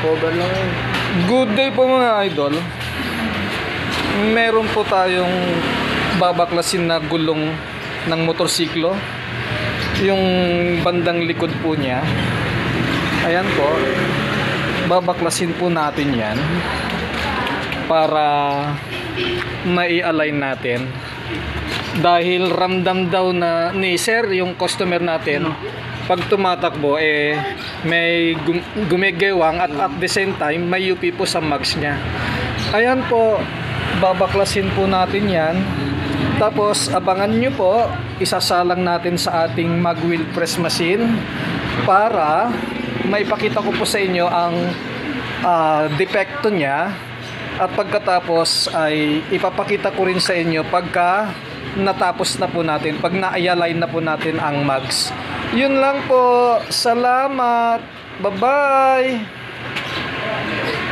Cover lang yun. Good day po mga idol. Meron po tayong babaklasin na gulong ng motorsiklo. Yung bandang likod po niya. Ayan po. Babaklasin po natin yan para mai-align natin. Dahil ramdam daw na ni sir yung customer natin, pag tumatakbo may gumigewang at the same time may UP po sa mags niya. Ayan po, babaklasin po natin yan. Tapos abangan nyo po, isasalang natin sa ating mag wheel press machine para maipakita ko po sa inyo ang depekto niya. At pagkatapos ay ipapakita ko rin sa inyo pagka natapos na po natin, pag na-align na po natin ang mags. Yun lang po. Salamat. Bye-bye.